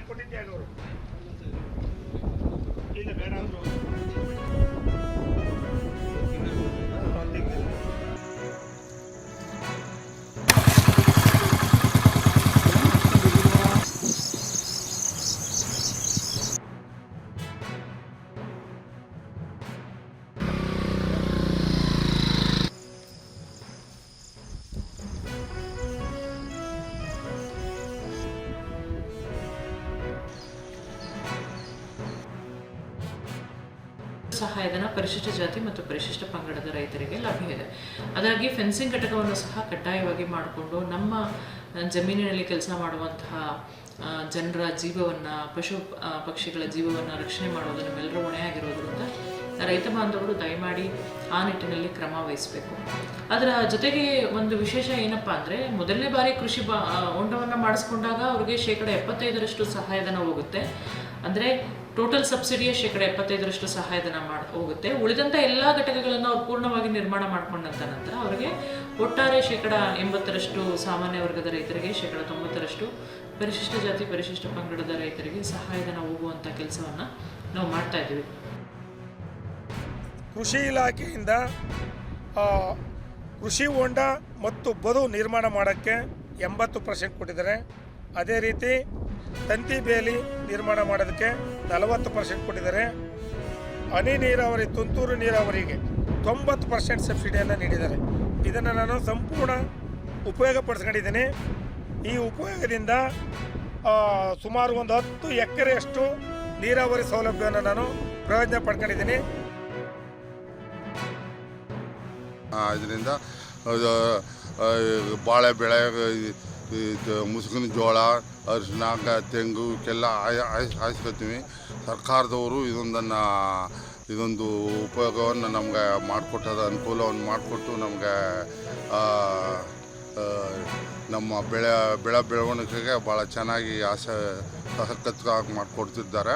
ಕೊಟ್ಟಿದ್ದೆ ಅವರು ಇಲ್ಲ ಬೇಡ ಅಂದ್ರು. ಸಹಾಯಧನ ಪರಿಶಿಷ್ಟ ಜಾತಿ ಮತ್ತು ಪರಿಶಿಷ್ಟ ಪಂಗಡದ ರೈತರಿಗೆ ಲಭ್ಯವಿದೆ. ಅದರಾಗಿ ಫೆನ್ಸಿಂಗ್ ಘಟಕವನ್ನು ಸಹ ಕಡ್ಡಾಯವಾಗಿ ಮಾಡಿಕೊಂಡು ನಮ್ಮ ಜಮೀನಿನಲ್ಲಿ ಕೆಲಸ ಮಾಡುವಂತಹ ಜನರ ಜೀವವನ್ನು, ಪಶು ಪಕ್ಷಿಗಳ ಜೀವವನ್ನು ರಕ್ಷಣೆ ಮಾಡೋದು ನಮ್ಮೆಲ್ಲರೂ ಹೊಣೆಯಾಗಿರೋದ್ರಿಂದ ರೈತ ಬಾಂಧವರು ದಯಮಾಡಿ ಆ ನಿಟ್ಟಿನಲ್ಲಿ ಕ್ರಮ ವಹಿಸಬೇಕು. ಅದರ ಜೊತೆಗೆ ಒಂದು ವಿಶೇಷ ಏನಪ್ಪ ಅಂದರೆ, ಮೊದಲನೇ ಬಾರಿ ಕೃಷಿ ಹೊಂಡವನ್ನು ಮಾಡಿಸ್ಕೊಂಡಾಗ ಅವ್ರಿಗೆ 75% ಸಹಾಯಧನ ಹೋಗುತ್ತೆ. ಅಂದರೆ ಟೋಟಲ್ ಸಬ್ಸಿಡಿಯ 75% ಸಹಾಯಧನ ಹೋಗುತ್ತೆ. ಉಳಿದಂಥ ಎಲ್ಲ ಘಟಕಗಳನ್ನು ಅವ್ರು ಪೂರ್ಣವಾಗಿ ನಿರ್ಮಾಣ ಮಾಡಿಕೊಂಡಂಥ ನಂತರ ಅವರಿಗೆ ಒಟ್ಟಾರೆ 80% ಸಾಮಾನ್ಯ ವರ್ಗದ ರೈತರಿಗೆ, 90% ಪರಿಶಿಷ್ಟ ಜಾತಿ ಪರಿಶಿಷ್ಟ ಪಂಗಡದ ರೈತರಿಗೆ ಸಹಾಯಧನ ಹೋಗುವಂಥ ಕೆಲಸವನ್ನು ನಾವು ಮಾಡ್ತಾ ಇದ್ದೀವಿ. ಕೃಷಿ ಇಲಾಖೆಯಿಂದ ಕೃಷಿ ಹೊಂಡ ಮತ್ತು ಬದು ನಿರ್ಮಾಣ ಮಾಡೋಕ್ಕೆ 80% ಕೊಟ್ಟಿದ್ದಾರೆ. ಅದೇ ರೀತಿ ತಂತಿ ಬೇಲಿ ನಿರ್ಮಾಣ ಮಾಡೋದಕ್ಕೆ 40% ಕೊಟ್ಟಿದ್ದಾರೆ. ಹನಿ ನೀರಾವರಿ, ತುಂತುರು ನೀರಾವರಿಗೆ 90% ಸಬ್ಸಿಡಿಯನ್ನು ನೀಡಿದ್ದಾರೆ. ಇದನ್ನು ನಾನು ಸಂಪೂರ್ಣ ಉಪಯೋಗಪಡಿಸ್ಕೊಂಡಿದ್ದೀನಿ. ಈ ಉಪಯೋಗದಿಂದ ಸುಮಾರು ಒಂದು 10 ಎಕರೆಯಷ್ಟು ನೀರಾವರಿ ಸೌಲಭ್ಯವನ್ನು ನಾನು ಪ್ರಯೋಜನ ಪಡ್ಕೊಂಡಿದ್ದೀನಿ. ಇದರಿಂದ ಬಾಳೆ ಬೆಳೆ, ಮುಸುಕಿನ ಜೋಳ, ಅರಿಶಿನ, ತೆಂಗು ಇವಕ್ಕೆಲ್ಲ ಹಾಯಿಸ್ಕೊತೀವಿ. ಸರ್ಕಾರದವರು ಇದೊಂದು ಉಪಯೋಗವನ್ನು ನಮಗೆ ಮಾಡಿಕೊಟ್ಟದ, ಅನುಕೂಲವನ್ನು ಮಾಡಿಕೊಟ್ಟು ನಮಗೆ ನಮ್ಮ ಬೆಳವಣಿಗೆಗೆ ಭಾಳ ಚೆನ್ನಾಗಿ ಸಹಕತ್ವಾಗಿ ಮಾಡಿಕೊಡ್ತಿದ್ದಾರೆ.